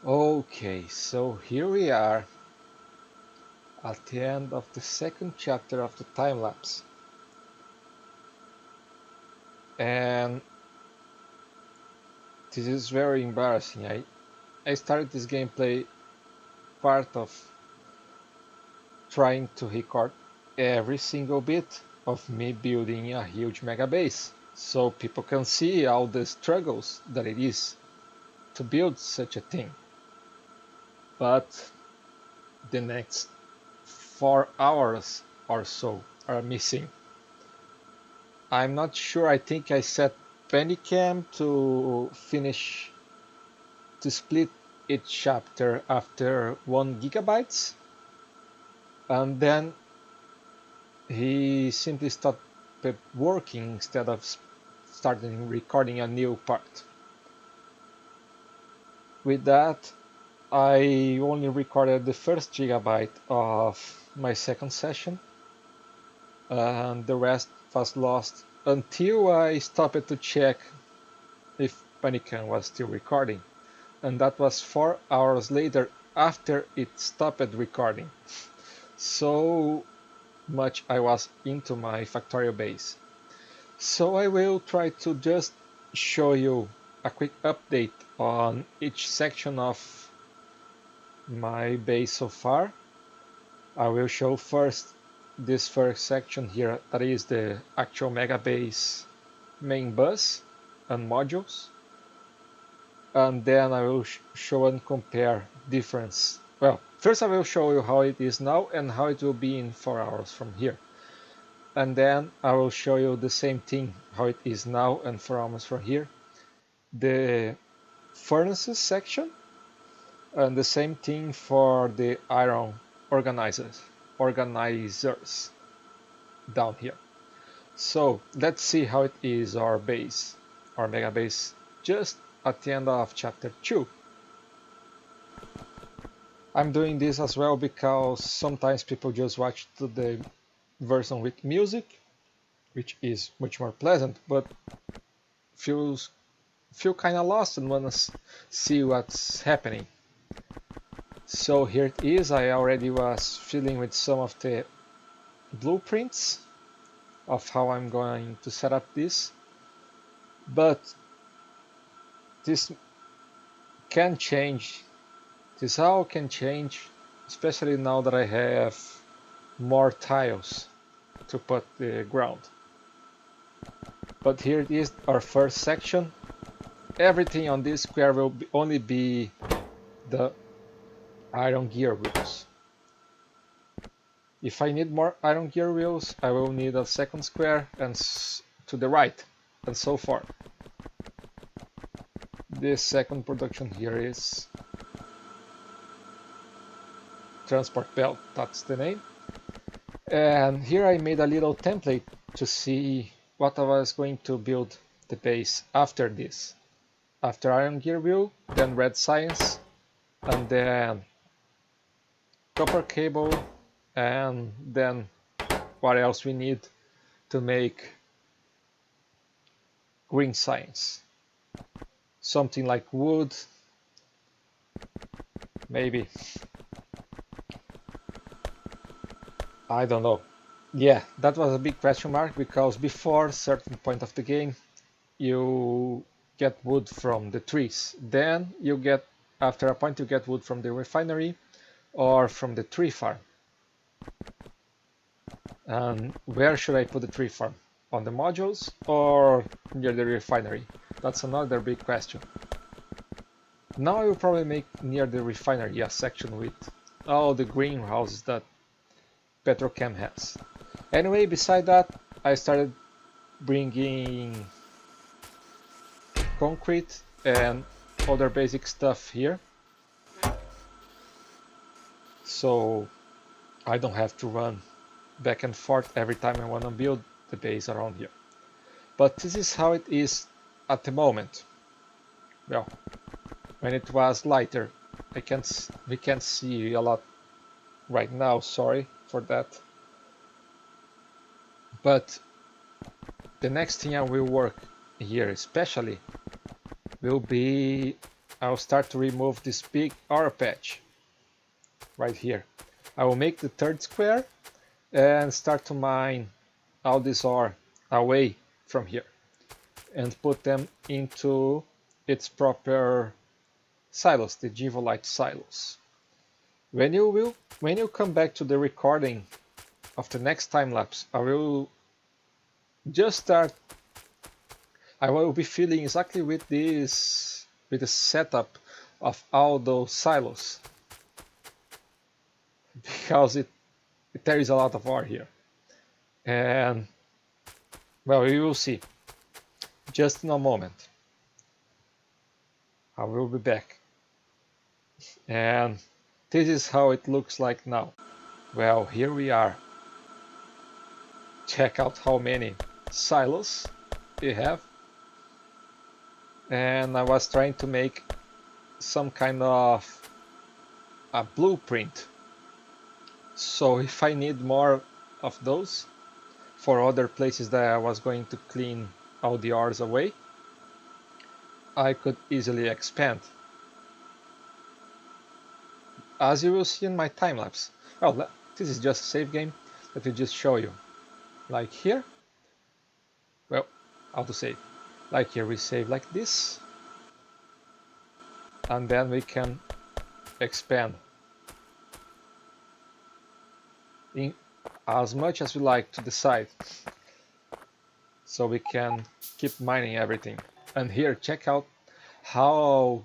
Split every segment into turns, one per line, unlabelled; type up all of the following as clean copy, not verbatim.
Okay, so here we are at the end of the second chapter of the time lapse. And this is very embarrassing. I started this gameplay part of trying to record every single bit of me building a huge mega base so people can see all the struggles that it is to build such a thing. But the next 4 hours or so are missing. I'm not sure. I think I set Pennycam to finish to split each chapter after 1 GB, and then he simply stopped working instead of starting recording a new part. With that, I only recorded the first gigabyte of my second session, and the rest was lost until I stopped to check if Panican was still recording, and that was 4 hours later after it stopped recording. So much I was into my Factorio base. So I will try to just show you a quick update on each section of my base so far. I will show first this first section here, that is the actual mega base main bus and modules, and then I will show and compare difference. Well, first I will show you how it is now and how it will be in 4 hours from here, and then I will show you the same thing, how it is now and 4 hours from here, the furnaces section, and the same thing for the iron organizers down here. So let's see how it is our base, our mega base, just at the end of chapter 2. I'm doing this as well because sometimes people just watch the version with music, which is much more pleasant, but feel kind of lost and want to see what's happening. So here it is. I already was filling with some of the blueprints of how I'm going to set up this, but this can change. This all can change, especially now that I have more tiles to put the ground. But here it is, our first section. Everything on this square will only be the iron gear wheels. If I need more iron gear wheels, I will need a second square and to the right, and so forth. This second production here is transport belt, that's the name. And here I made a little template to see what I was going to build the base after this. After iron gear wheel, then red science, and then copper cable, and then what else we need to make green science. Something like wood, maybe. I don't know. Yeah, that was a big question mark, because before a certain point of the game you get wood from the trees. Then you get, after a point, you get wood from the refinery or from the tree farm. And where should I put the tree farm? On the modules or near the refinery? That's another big question. Now I will probably make near the refinery a section with all the greenhouses that Petrochem has. Anyway, beside that, I started bringing concrete and other basic stuff here, so I don't have to run back and forth every time I want to build the base around here. But this is how it is at the moment. Well, when it was lighter, we can't see a lot right now, sorry for that. But the next thing I will work here especially will be I'll start to remove this big ore patch right here. I will make the third square and start to mine all this ore away from here and put them into its proper silos, the Givolite silos. When you come back to the recording of the next time lapse, I will be filling exactly with the setup of all those silos, because there is a lot of ore here, and well, we will see just in a moment. I will be back, and this is how it looks like now. Well, here we are. Check out how many silos we have, and I was trying to make some kind of a blueprint, so if I need more of those for other places that I was going to clean all the ores away, I could easily expand, as you will see in my time lapse. Well, this is just a save game. Let me just show you. Like here, well, how to save? Like here, we save like this, and then we can expand in as much as we like to the side, so we can keep mining everything. And here, check out how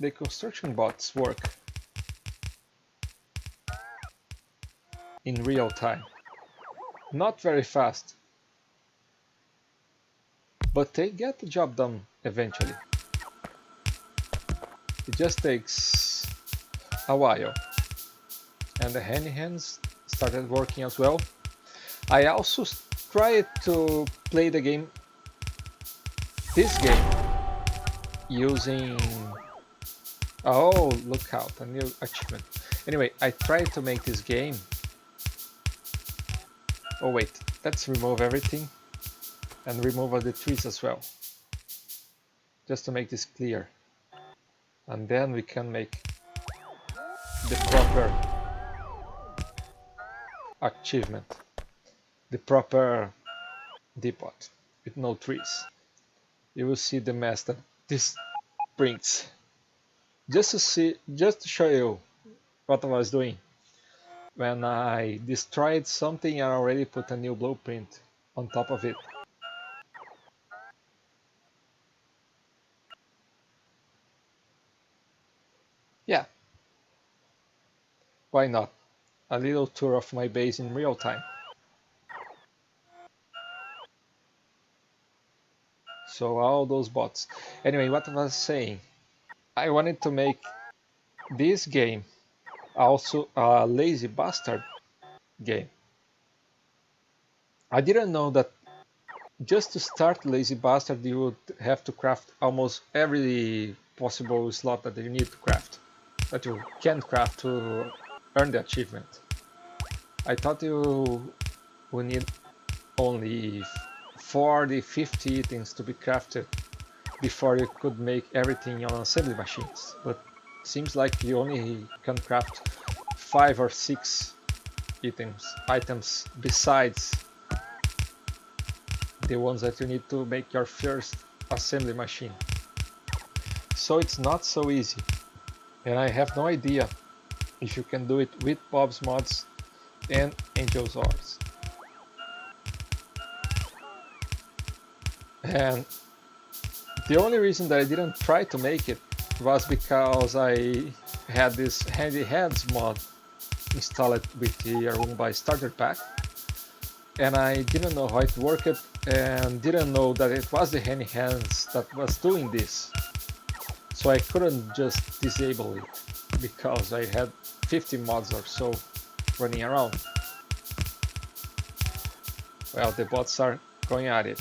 the construction bots work in real time. Not very fast, but they get the job done eventually. It just takes a while. And the handy hands started working as well. I also tried to play this game, using, oh, look out, a new achievement. Anyway, I tried to make this game. Oh wait, let's remove everything and remove all the trees as well, just to make this clear, and then we can make the proper achievement, the proper depot with no trees. You will see the mess that this brings. Just to show you what I was doing. When I destroyed something, I already put a new blueprint on top of it. Yeah, why not? A little tour of my base in real time. So all those bots. Anyway, what I was saying, I wanted to make this game also a lazy bastard game. I didn't know that just to start lazy bastard you would have to craft almost every possible slot that you need to craft, that you can craft to earn the achievement. I thought you would need only 40-50 items to be crafted before you could make everything on assembly machines, but seems like you only can craft 5 or 6 items besides the ones that you need to make your first assembly machine. So it's not so easy, and I have no idea if you can do it with Bob's mods and Angel's ores. And the only reason that I didn't try to make it was because I had this Handy Hands mod installed with the Roomba starter pack, and I didn't know how it worked and didn't know that it was the Handy Hands that was doing this. So I couldn't just disable it because I had 50 mods or so running around. Well, the bots are going at it.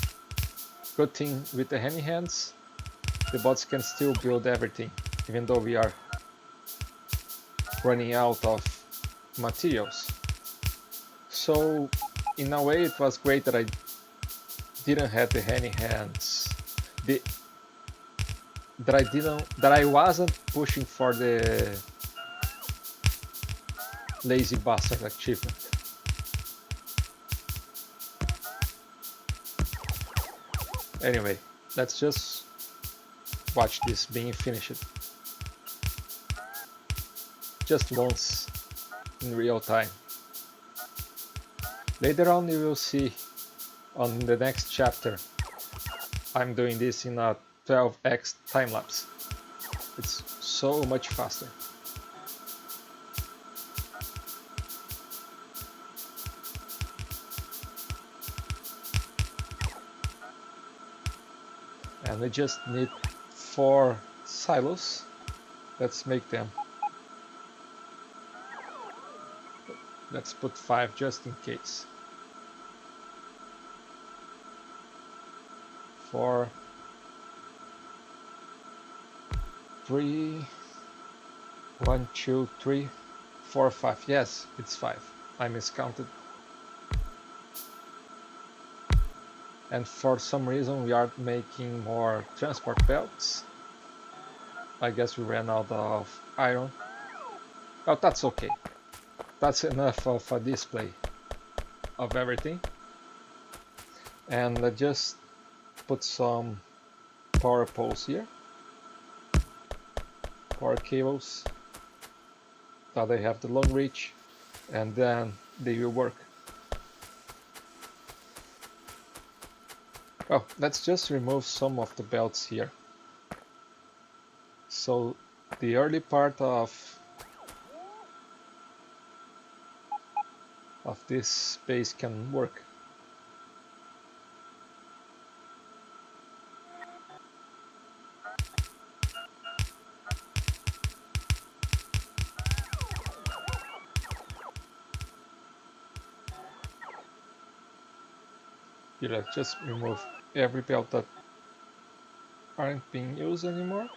Good thing with the Handy Hands, the bots can still build everything, even though we are running out of materials. So in a way it was great that I didn't have the Handy Hands, that I wasn't pushing for the lazy bastard achievement. Anyway, let's just watch this being finished just once in real time. Later on you will see on the next chapter I'm doing this in a 12x time lapse. It's so much faster. And we just need 4 silos. Let's make them. Let's put 5 just in case. 4, 3, 1, 2, 3, 4, 5. Yes, it's 5. I miscounted. And for some reason we are making more transport belts. I guess we ran out of iron. Oh, that's okay. That's enough of a display of everything. And let's just put some power poles here. Power cables. Now they have the long reach, and then they will work. Oh, let's just remove some of the belts here. So the early part of this space can work. Here, let's just remove every belt that aren't being used anymore.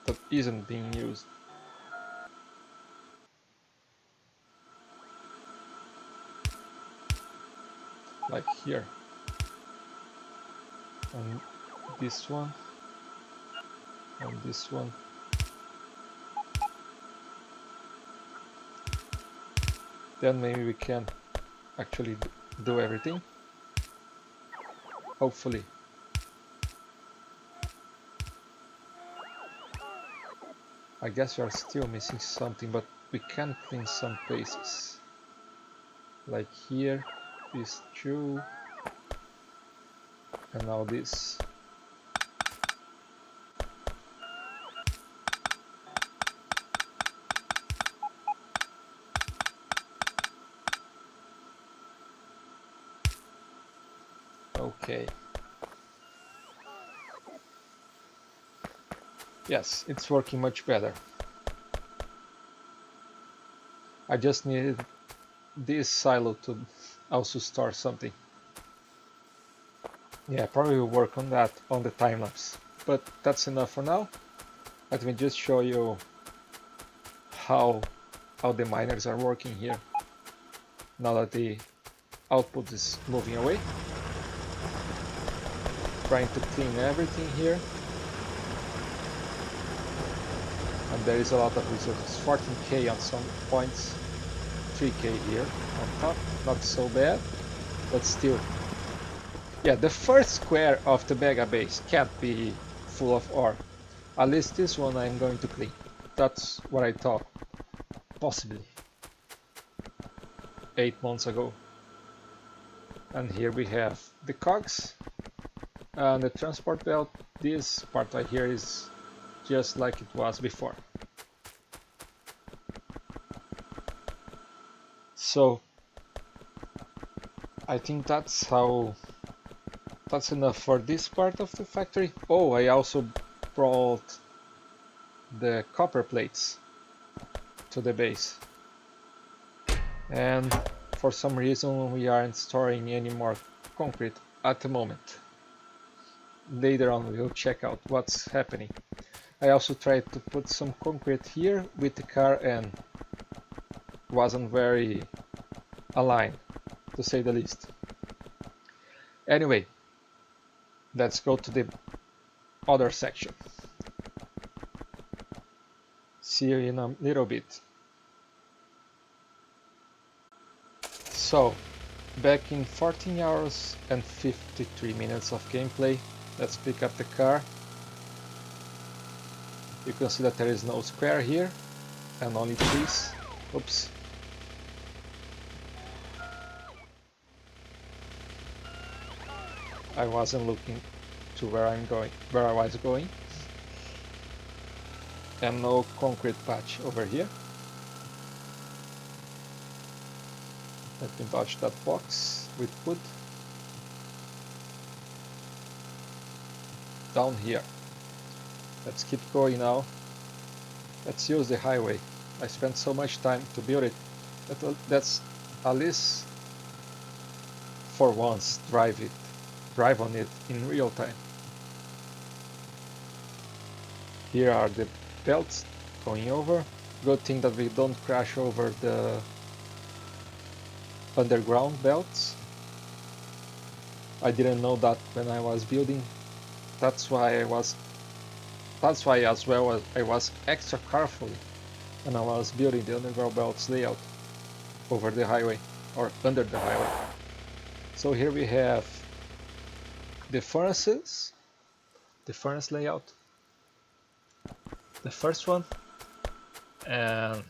That isn't being used. Like here. And this one. And this one. Then maybe we can actually do everything. Hopefully. I guess we are still missing something, but we can clean some places. Like here, these two, and now this. Okay. Yes, it's working much better. I just needed this silo to also store something. Yeah, probably will work on that on the time lapse. But that's enough for now. Let me just show you how the miners are working here. Now that the output is moving away. Trying to clean everything here. And there is a lot of resources. 14k on some points, 3k here on top. Not so bad, but still. Yeah, the first square of the mega base can't be full of ore. At least this one I'm going to clean. That's what I thought. Possibly. 8 months ago. And here we have the cogs and the transport belt. This part right here is just like it was before. So I think that's enough for this part of the factory. Oh, I also brought the copper plates to the base. And for some reason we aren't storing any more concrete at the moment. Later on we'll check out what's happening. I also tried to put some concrete here with the car and wasn't very aligned, to say the least. Anyway, let's go to the other section. See you in a little bit. So, back in 14 hours and 53 minutes of gameplay, let's pick up the car. You can see that there is no square here, and only trees. Oops. I wasn't looking to where I was going. And no concrete patch over here. Let me dodge that box with wood. Down here. Let's keep going now. Let's use the highway. I spent so much time to build it. That's at least for once drive on it in real time. Here are the belts going over. Good thing that we don't crash over the underground belts. I didn't know that when I was building. That's why as well I was extra careful when I was building the underground belts layout over the highway or under the highway. So here we have the furnaces, the furnace layout, the first one, and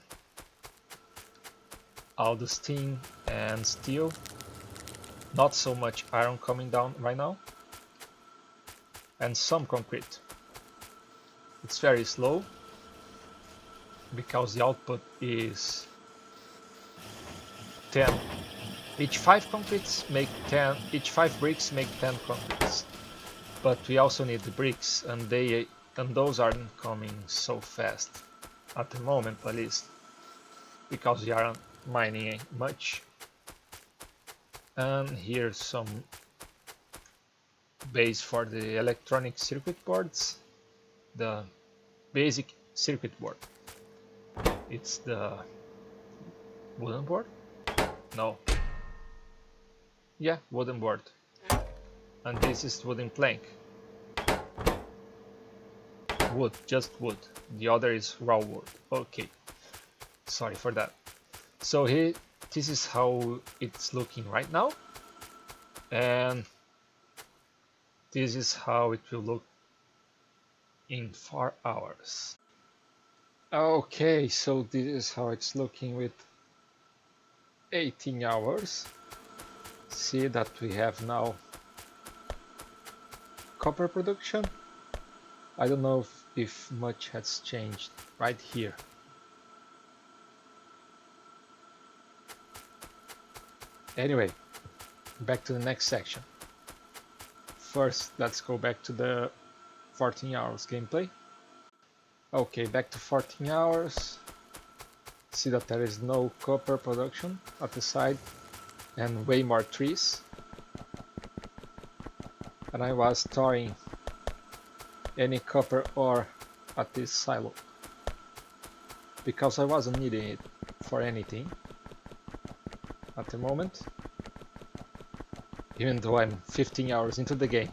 all the steam and steel. Not so much iron coming down right now, and some concrete. It's very slow because the output is 10. Each 5 concretes make 10. Each 5 bricks make 10 concretes. But we also need the bricks, and those aren't coming so fast at the moment, at least, because we aren't mining much. And here's some base for the electronic circuit boards, the basic circuit board. It's the wooden board? No. Yeah, wooden board. And this is wooden plank. Wood, just wood. The other is raw wood. Okay. Sorry for that. So here, this is how it's looking right now. And this is how it will look in 4 hours. Okay, so this is how it's looking with 18 hours. See that we have now copper production. I don't know if much has changed right here. Anyway, back to the next section. First, let's go back to the 14 hours gameplay. Okay, back to 14 hours. See that there is no copper production at the side and way more trees. And I was storing any copper ore at this silo because I wasn't needing it for anything at the moment, even though I'm 15 hours into the game.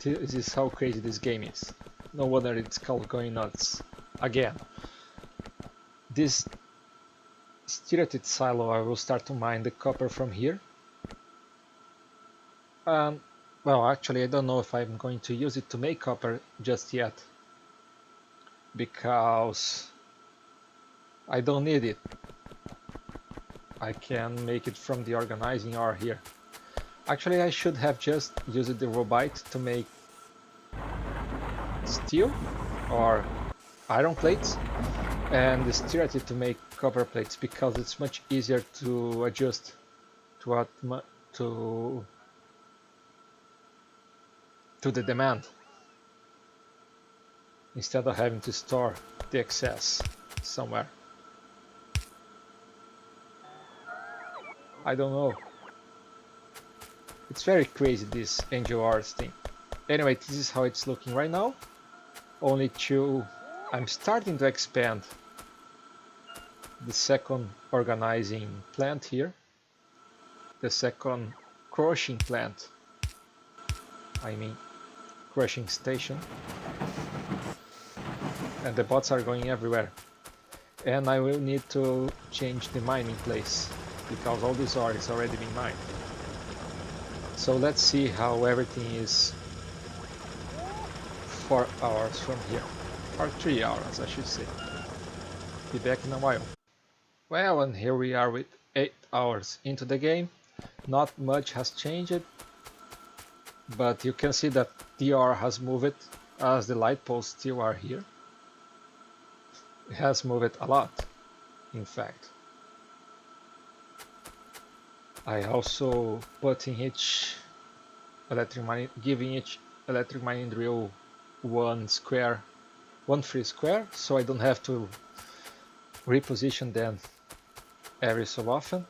This is how crazy this game is. No wonder it's called going nuts again. This steerated silo, I will start to mine the copper from here. Well, actually I don't know if I'm going to use it to make copper just yet, because I don't need it. I can make it from the organizing ore here. Actually, I should have just used the robite to make steel or iron plates, and the steerated to make copper plates, because it's much easier to adjust to the demand instead of having to store the excess somewhere. I don't know. It's very crazy, this Angel Ores thing. Anyway, this is how it's looking right now. I'm starting to expand the second organizing plant here, the second crushing plant, crushing station, and the bots are going everywhere. And I will need to change the mining place because all this ore is already been mined. So let's see how everything is 4 hours from here, or 3 hours I should say. Be back in a while. Well, and here we are with 8 hours into the game. Not much has changed, but you can see that the ore has moved as the light poles still are here. It has moved a lot, in fact. I also put in each giving each electric mining drill one free square, so I don't have to reposition them every so often.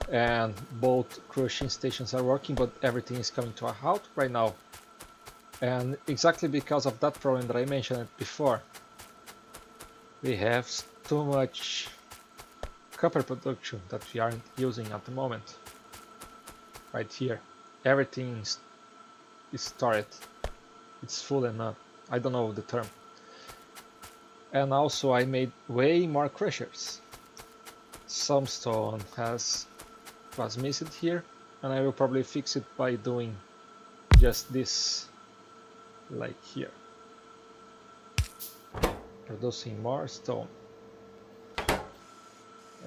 And both crushing stations are working, but everything is coming to a halt right now. And exactly because of that problem that I mentioned before, we have too much copper production that we aren't using at the moment. Right here, everything is stored. It's full enough. I don't know the term. And also I made way more crushers. Some stone was missing here, and I will probably fix it by doing just this, like here, producing more stone,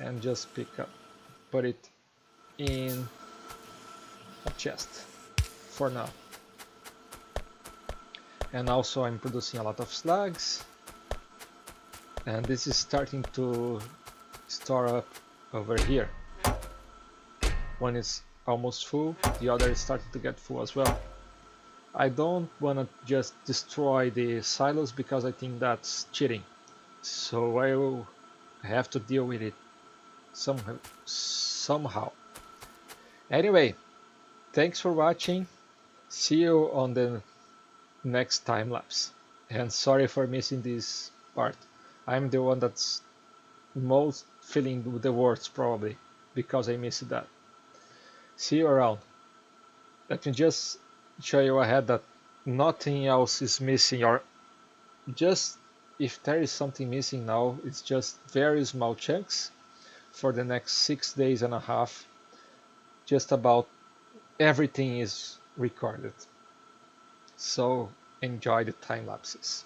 and just put it in a chest for now. And also I'm producing a lot of slugs, and this is starting to store up over here. One is almost full, the other is starting to get full as well. I don't want to just destroy the silos because I think that's cheating, so I will have to deal with it somehow. Anyway, thanks for watching. See you on the next time lapse, and sorry for missing this part. I'm the one that's most feeling the worst probably because I missed that. See you around. Let me just show you ahead that nothing else is missing, or just if there is something missing now, it's just very small chunks. For the next 6 days and a half, just about everything is recorded. So enjoy the time lapses.